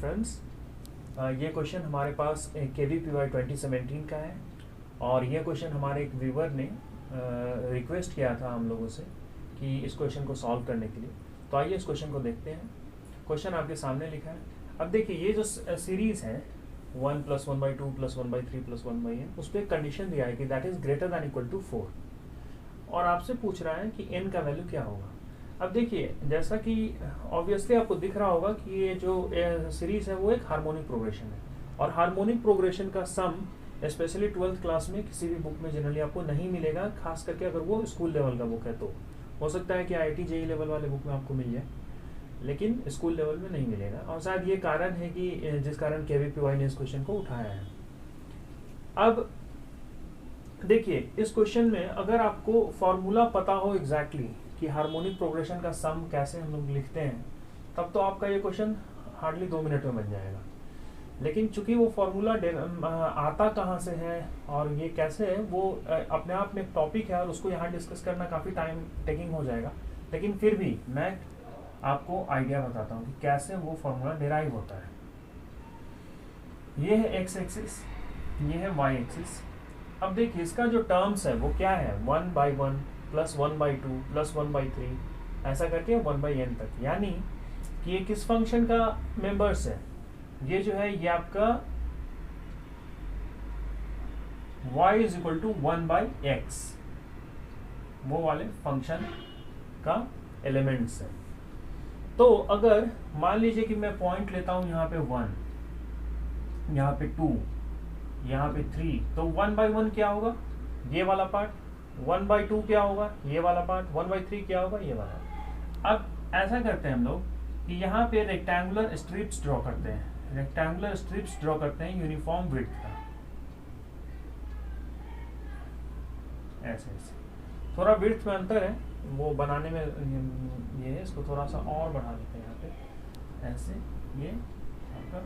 Friends, ये question हमारे पास KVPY 2017 का है और ये क्वेश्चन हमारे एक व्यूवर ने रिक्वेस्ट किया था हम लोगों से कि इस क्वेश्चन को सॉल्व करने के लिए। तो आइए इस क्वेश्चन को देखते हैं। क्वेश्चन आपके सामने लिखा है। अब देखिए, ये जो सीरीज़ है 1 + 1/2 + 1/3 + 1/n, उस पर एक कंडीशन दिया है कि that is greater than equal to 4 और आपसे पूछ रहा है कि n का वैल्यू क्या होगा। अब देखिए, जैसा कि ऑब्वियसली आपको दिख रहा होगा कि ये जो सीरीज़ है वो एक हार्मोनिक प्रोग्रेशन है और हार्मोनिक प्रोग्रेशन का सम स्पेशली 12th क्लास में किसी भी बुक में जनरली आपको नहीं मिलेगा, खास करके अगर वो स्कूल लेवल का बुक है। तो हो सकता है कि IIT JEE लेवल वाले बुक में आपको मिल जाए, लेकिन स्कूल लेवल में नहीं मिलेगा और शायद ये कारण है कि जिस कारण KVPY ने इस क्वेश्चन को उठाया है। अब देखिए, इस क्वेश्चन में अगर आपको फॉर्मूला पता हो एग्जैक्टली कि हार्मोनिक प्रोग्रेशन का सम कैसे हम लोग लिखते हैं, तब तो आपका ये क्वेश्चन हार्डली 2 मिनट में बन जाएगा। लेकिन चूंकि वो फॉर्मूला आता कहाँ से है और ये कैसे है, वो अपने आप में एक टॉपिक है और उसको यहाँ डिस्कस करना काफ़ी टाइम टेकिंग हो जाएगा। लेकिन फिर भी मैं आपको आइडिया बताता हूँ कि कैसे वो फॉर्मूला डिराइव होता है। ये है एक्स एक्सिस, ये है वाई एक्सिस। अब देखिए, इसका जो टर्म्स है वो क्या है, 1/1 + 1/2 + 1/3 ऐसा करके 1/n तक, यानी कि ये किस फंक्शन का मेंबर्स है। ये जो है ये आपका y = 1/x वो वाले फंक्शन का एलिमेंट्स है। तो अगर मान लीजिए कि मैं पॉइंट लेता हूं यहाँ पे 1, यहाँ पे 2, यहाँ पे 3, तो 1/1 क्या होगा, ये वाला पार्ट। 1/2 क्या होगा, ये वाला पार्ट। 1/3 क्या होगा, ये वाला। अब ऐसा करते हैं हम लोग कि यहाँ पे रेक्टेंगुलर स्ट्रिप्स ड्रॉ करते हैं। रेक्टेंगुलर स्ट्रिप्स ड्रॉ करते हैं यूनिफॉर्म विड्थ का, ऐसे ऐसे। थोड़ा विड्थ में अंतर है, वो बनाने में ये है, इसको थोड़ा सा और बढ़ा देते हैं यहाँ पे, ऐसे। ये आपका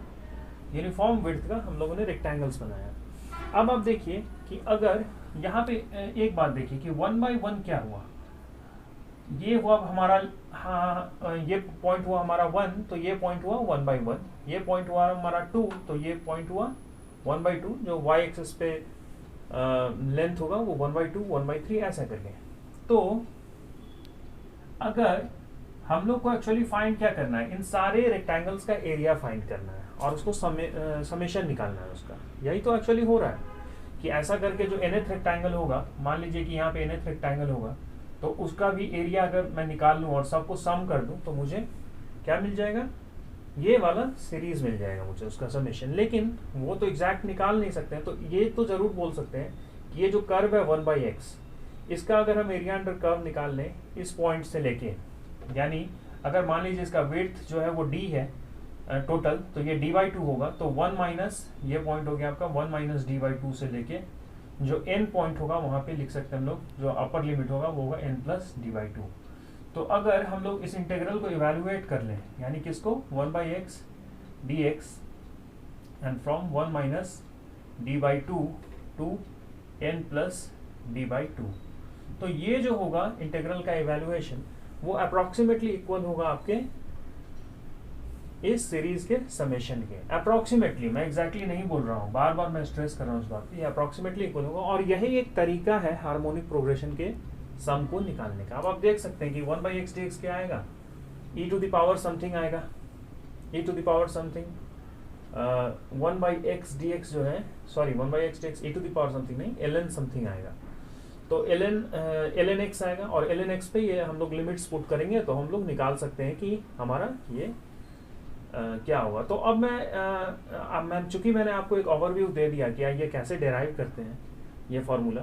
यूनिफॉर्म विड्थ का हम लोगों ने रेक्टेंगल्स बनाया। अब आप देखिए कि अगर यहाँ पे एक बात देखिए कि 1/1 क्या हुआ, ये हुआ हमारा, हाँ, ये पॉइंट हुआ हमारा 1, तो ये पॉइंट हुआ 1/1। ये पॉइंट हुआ हमारा 2, तो ये पॉइंट हुआ 1/2। जो y एक्सिस पे लेंथ होगा वो 1/2, 1/3 ऐसा करके। तो अगर हम लोग को एक्चुअली फाइंड क्या करना है, इन सारे रेक्टेंगल्स का एरिया फाइंड करना है और उसको समेशन निकालना है उसका। यही तो एक्चुअली हो रहा है कि ऐसा करके जो nth रेक्टेंगल होगा, मान लीजिए कि यहाँ पे nth रेक्टेंगल होगा, तो उसका भी एरिया अगर मैं निकाल लूँ और सबको सम कर दूँ तो मुझे क्या मिल जाएगा, ये वाला सीरीज मिल जाएगा मुझे, उसका समेशन। लेकिन वो तो एग्जैक्ट निकाल नहीं सकते हैं, तो ये तो जरूर बोल सकते हैं कि ये जो कर्व है 1/x, इसका अगर हम एरिया अंडर कर्व निकाल लें इस पॉइंट से लेके, यानी अगर मान लीजिए इसका विड्थ जो है वो d है टोटल, तो ये d/2 होगा। तो 1 माइनस ये पॉइंट हो गया आपका 1 - d/2 से लेके जो n पॉइंट होगा वहां पे लिख सकते हैं हम लोग, जो अपर लिमिट होगा वो होगा n + d/2। तो अगर हम लोग इस इंटीग्रल को इवेलुएट कर लें, यानी किसको, 1/x dx and from 1 - d/2 to n + d/2, तो ये जो होगा इंटीग्रल का इवेलुएशन, वो अप्रोक्सीमेटली इक्वल होगा आपके इस सीरीज के समेशन के। अप्रोक्सीमेटली, मैं एग्जैक्टली नहीं बोल रहा हूँ, बार बार मैं स्ट्रेस कर रहा हूँ इस बात पे, अप्रोक्सीमेटली इक्वल होगा। और यही एक तरीका है हार्मोनिक प्रोग्रेशन के सम को निकालने का। अब आप देख सकते हैं कि 1/x dx क्या आएगा, e⁻ समथिंग आएगा, e⁻ समथिंग 1/x dx जो है, sorry 1/x dx e⁻ something नहीं, ln समथिंग आएगा। तो ln x आएगा और ln x पे ये हम लोग लिमिट्स पुट करेंगे तो हम लोग निकाल सकते हैं कि हमारा ये क्या होगा। तो अब मैं चूंकि मैंने आपको एक ओवरव्यू दे दिया कि ये कैसे डेराइव करते हैं ये फॉर्मूला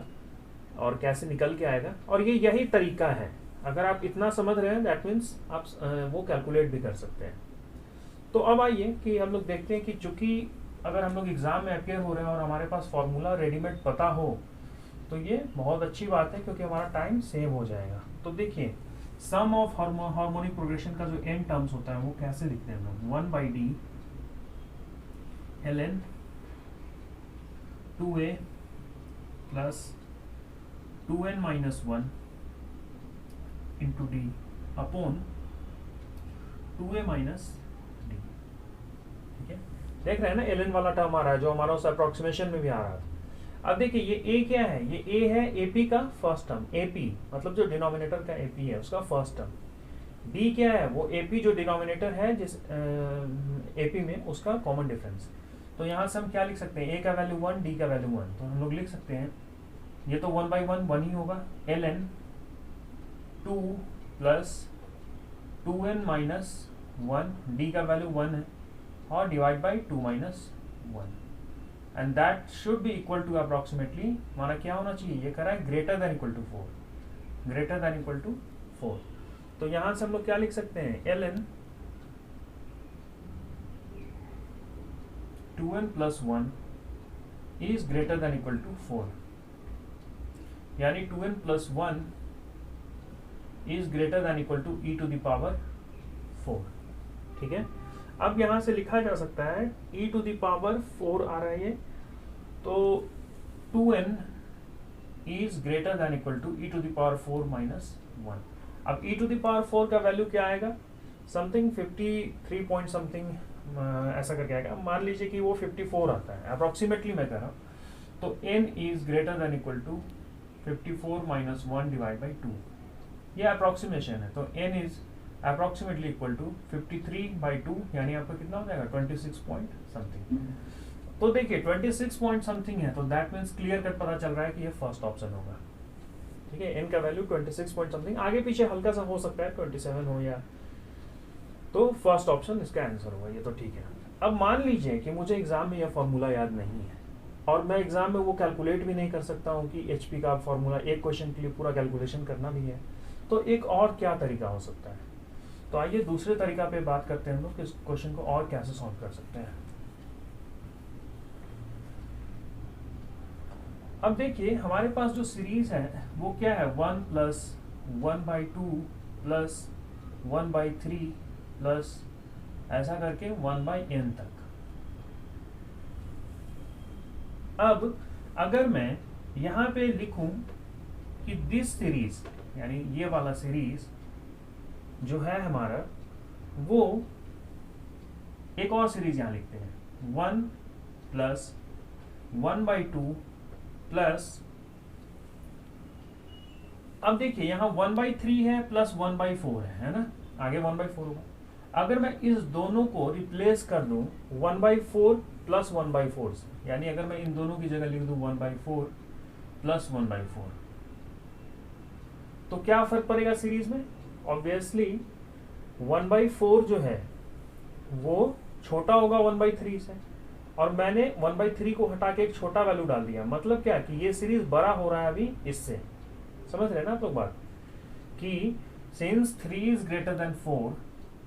और कैसे निकल के आएगा, और ये यही तरीका है। अगर आप इतना समझ रहे हैं दैट मीन्स आप वो कैलकुलेट भी कर सकते हैं। तो अब आइए कि हम लोग देखते हैं कि चूंकि अगर हम लोग एग्जाम में अपेयर हो रहे हैं और हमारे पास फॉर्मूला रेडीमेड पता हो तो ये बहुत अच्छी बात है, क्योंकि हमारा टाइम सेव हो जाएगा। तो देखिए, सम ऑफ हार्मोनिक प्रोग्रेशन का जो n टर्म्स होता है वो कैसे लिखते हैं हम लोग, 1/d ln 2a + 2n - 1 × d upon 2a - d। ठीक है, देख रहे हैं ना ln वाला टर्म आ रहा है जो हमारा उस अप्रोक्सीमेशन में भी आ रहा था। अब देखिए ये a क्या है, ये a है AP का फर्स्ट टर्म, AP मतलब जो डिनोमिनेटर का AP है उसका फर्स्ट टर्म। b क्या है, वो AP जो डिनोमिनेटर है जिस AP में उसका कॉमन डिफरेंस। तो यहाँ से हम क्या लिख सकते हैं, a का वैल्यू 1, d का वैल्यू 1, तो हम लोग लिख सकते हैं ये तो 1/1 1 ही होगा, ln 2 plus 2n minus 1, d का वैल्यू 1 है, और divide by 2 minus 1, and that should be equal to approximately हमारा क्या होना चाहिए, ये करा है greater than equal to 4, greater than equal to 4। तो यहां से हम लोग क्या लिख सकते हैं, ln 2n plus 1 is greater than equal to 4, यानी 2n plus 1 is greater than equal to e to the power 4। ठीक है, अब यहां से लिखा जा सकता है e टू द पावर 4 आ रहा है ये, तो 2n is greater than equal to e to the power 4 minus 1। अब e टू द पावर 4 का वैल्यू क्या आएगा, समथिंग 53 पॉइंट समथिंग ऐसा करके आएगा। मान लीजिए कि वो 54 आता है, अप्रोक्सीमेटली मैं कह रहा हूँ, तो n is greater than equal to 54 minus 1 divide by 2, ये अप्रोक्सीमेशन है। तो n is approximately equal to 53/2, यानी आपका कितना हो जाएगा 26 पॉइंट समथिंग। तो देखिए 26 पॉइंट समथिंग है, तो दैट मीन्स क्लियर कट पता चल रहा है कि ये फर्स्ट ऑप्शन होगा। ठीक है, n का वैल्यू 26 पॉइंट समथिंग, आगे पीछे हल्का सा हो सकता है 27 हो या, तो फर्स्ट ऑप्शन इसका आंसर होगा, ये तो ठीक है। अब मान लीजिए कि मुझे एग्जाम में यह फॉर्मूला याद नहीं है और मैं एग्जाम में वो कैलकुलेट भी नहीं कर सकता हूँ कि HP का फॉर्मूला एक क्वेश्चन के लिए पूरा कैलकुलेशन करना भी है, तो एक और क्या तरीका हो सकता है। तो आइए दूसरे तरीका पे बात करते हैं हम लोग कि इस क्वेश्चन को और कैसे सॉल्व कर सकते हैं। अब देखिए हमारे पास जो सीरीज है वो क्या है, 1 प्लस 1/2 प्लस 1/3 प्लस ऐसा करके 1/n तक। अब अगर मैं यहां पे लिखूं कि दिस सीरीज, यानी ये वाला सीरीज जो है हमारा, वो एक और सीरीज यहां लिखते हैं 1 प्लस 1/2 प्लस, अब देखिए यहां 1/3 है प्लस 1/4 है ना, आगे 1/4 होगा। अगर मैं इस दोनों को रिप्लेस कर दूं 1/4 प्लस 1/4 से, यानी अगर मैं इन दोनों की जगह लिख दूं 1/4 प्लस 1/4, तो क्या फर्क पड़ेगा सीरीज में, ऑब्वियसली 1/4 जो है वो छोटा होगा 1/3 से, और मैंने 1/3 को हटा के एक छोटा वैल्यू डाल दिया, मतलब क्या कि ये सीरीज बड़ा हो रहा है अभी इससे। समझ रहे हैं ना आप लोग बात, कि सिंस 3 इज ग्रेटर देन 4,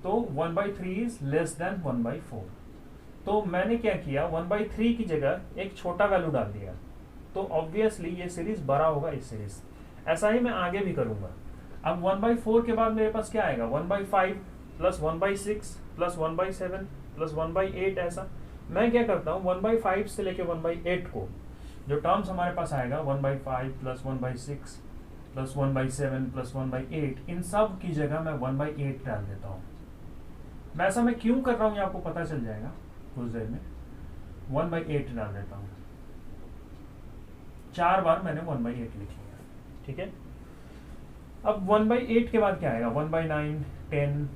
तो 1/3 इज लेस देन 1/4। तो मैंने क्या किया, 1/3 की जगह एक छोटा वैल्यू डाल दिया, तो ऑब्वियसली ये सीरीज बड़ा होगा इस सीरीज से। ऐसा ही मैं आगे भी करूंगा। अब 1/4 के बाद मेरे पास क्या आएगा, 1/5 प्लस 1/6 प्लस 1/7 प्लस 1/8, ऐसा मैं क्या करता हूँ 1/5 से लेके 1/8 को, जो टर्म्स हमारे पास आएगा 1/5 प्लस 1/6 प्लस 1/7 प्लस 1/8, इन सब की जगह मैं 1/8 डाल देता हूँ। मैं ऐसा मैं क्यों कर रहा हूँ ये आपको पता चल जाएगा कुछ देर में। 1/8 डाल देता हूँ, 4 बार मैंने 1/8 लिख लिया। ठीक है, अब 1/8 के बाद क्या आएगा, 1/9 10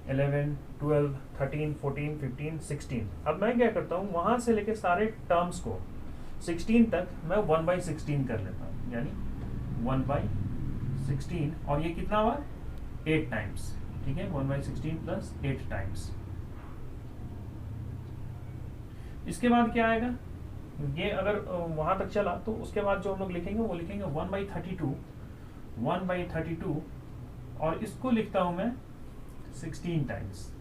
11 12 13 14 15 16। अब मैं क्या करता हूँ, वहां से लेके सारे टर्म्स को 16 तक मैं 1/16 कर लेता हूँ, यानी 1/16, और ये कितना बार 8 टाइम्स। ठीक है, 1/16 प्लस 8 टाइम्स। इसके बाद क्या आएगा, ये अगर वहां तक चला तो उसके बाद जो हम लोग लिखेंगे वो लिखेंगे 1/32, और इसको लिखता हूं मैं 16 टाइम्स।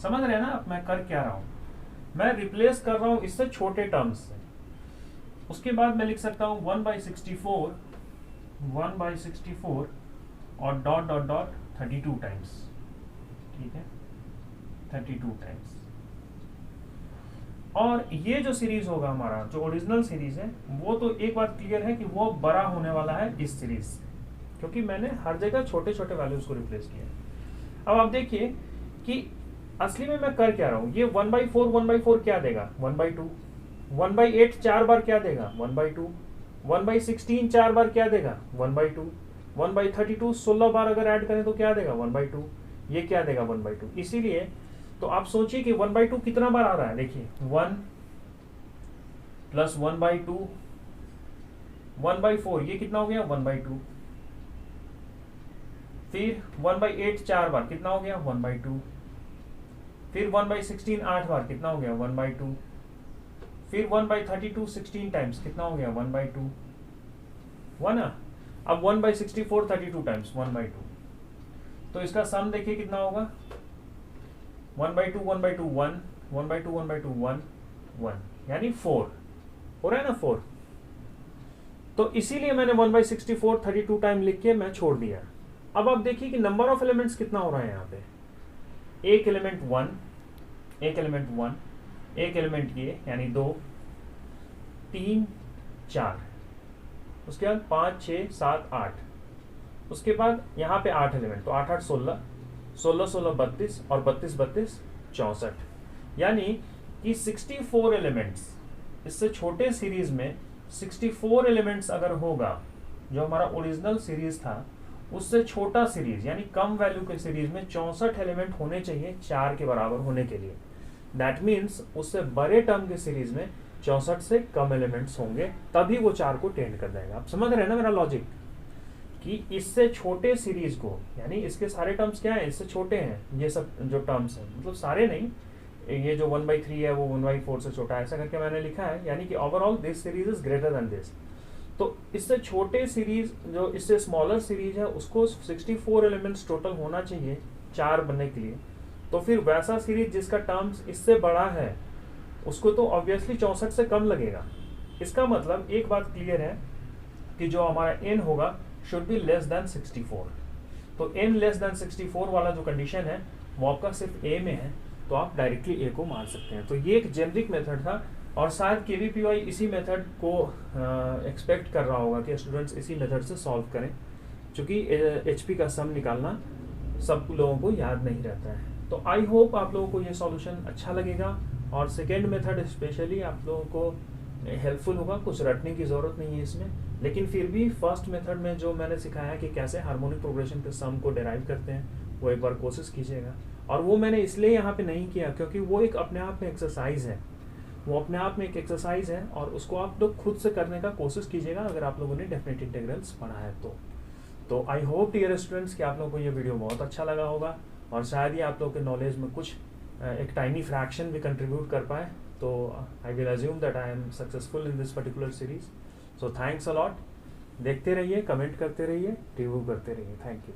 समझ रहे हैं ना अब मैं कर क्या रहा हूं, मैं रिप्लेस कर रहा हूं इससे छोटे टर्म्स से। उसके बाद मैं लिख सकता हूं 1/64 और डॉट डॉट डॉट 32 टाइम्स। ठीक है, 32 टाइम्स। और ये जो सीरीज होगा हमारा, जो ओरिजिनल सीरीज है, वो तो एक बात क्लियर है कि वो बड़ा होने वाला है इस सीरीज से, क्योंकि मैंने हर जगह छोटे छोटे वैल्यूज को रिप्लेस किया। अब आप देखिए कि असली में मैं कर क्या रहा हूँ, ये 1/4 1/4 क्या देगा 1/2, 1/8 4 बार क्या देगा 1/2, 1/16 4 बार क्या देगा 1/2, 1/32 16 बार अगर ऐड करें तो क्या देगा 1/2, ये क्या देगा 1/2। इसीलिए तो आप सोचिए कि 1/2 कितना बार आ रहा है, देखिए 1 प्लस 1/2 1/4, ये कितना हो गया 1/2, फिर 1/8 4 बार कितना हो गया 1/2, फिर 1/16 8 बार कितना हो गया 1/2, फिर 1/32 16 टाइम्स कितना हो गया 1/2, 1 ना। अब 1/64 32 टाइम्स 1/2, तो इसका सम देखिए कितना होगा 1/2 1/2 1, 1/2 1/2 1 1, यानी 4 हो रहा है ना 4। तो इसीलिए मैंने 1/64 32 टाइम लिख के मैं छोड़ दिया। अब आप देखिए कि नंबर ऑफ एलिमेंट्स कितना हो रहा है यहाँ पे, एक एलिमेंट 1, एक एलिमेंट 1, एक एलिमेंट ये यानी 2 3 4, उसके बाद 5 6 7 8, उसके बाद यहाँ पे 8 एलिमेंट, तो 8 8 16, 16 16 32 और 32 32 64, यानी कि 64 एलिमेंट्स। इससे छोटे सीरीज में 64 एलिमेंट्स अगर होगा, जो हमारा ओरिजिनल सीरीज था उससे छोटा सीरीज यानी कम वैल्यू के सीरीज में 64 एलिमेंट होने चाहिए 4 के बराबर होने के लिए। दैट मीन्स उससे बड़े टर्म के सीरीज में 64 से कम एलिमेंट्स होंगे, तभी वो 4 को टेंड कर जाएगा। आप समझ रहे हैं ना मेरा लॉजिक, कि इससे छोटे सीरीज को, यानी इसके सारे टर्म्स क्या हैं, इससे छोटे हैं ये सब जो टर्म्स हैं, मतलब सारे नहीं, ये जो 1/3 है वो 1/4 से छोटा है, ऐसा करके मैंने लिखा है, यानी कि overall this series is greater then this. तो इससे छोटे सीरीज, जो इससे स्मॉलर सीरीज है, उसको 64 एलिमेंट्स टोटल होना चाहिए 4 बनने के लिए। तो फिर वैसा सीरीज जिसका टर्म्स इससे बड़ा है उसको तो ऑब्वियसली 64 से कम लगेगा। इसका मतलब एक बात क्लियर है कि जो हमारा n होगा शुड बी लेस देन 64। तो n लेस देन 64 वाला जो कंडीशन है वो आपका सिर्फ a में है, तो आप डायरेक्टली a को मान सकते हैं। तो ये एक जेनरिक मेथड था, और शायद KVPY इसी मेथड को एक्सपेक्ट कर रहा होगा कि स्टूडेंट्स इसी मेथड से सॉल्व करें, क्योंकि HP का सम निकालना सब लोगों को याद नहीं रहता है। तो आई होप आप लोगों को ये सॉल्यूशन अच्छा लगेगा, और सेकेंड मेथड स्पेशली आप लोगों को हेल्पफुल होगा। कुछ रटने की ज़रूरत नहीं है इसमें, लेकिन फिर भी फर्स्ट मेथड में जो मैंने सिखाया कि कैसे हार्मोनिक प्रोग्रेशन के सम को डिराइव करते हैं, वो एक बार कोशिश कीजिएगा। और वो मैंने इसलिए यहाँ पे नहीं किया क्योंकि वो एक अपने आप में एक्सरसाइज है, वो अपने आप में एक एक्सरसाइज है, और उसको आप लोग खुद से करने का कोशिश कीजिएगा अगर आप लोगों ने डेफिनेट इंटीग्रल्स पढ़ा है तो आई होप डियर स्टूडेंट्स कि आप लोगों को ये वीडियो बहुत अच्छा लगा होगा, और शायद ये आप लोगों के नॉलेज में कुछ एक टाइनी फ्रैक्शन भी कंट्रीब्यूट कर पाए। तो I will assume that I am successful in this particular series. So thanks a lot. देखते रहिए, कमेंट करते रहिए, रिव्यू करते रहिए। Thank you.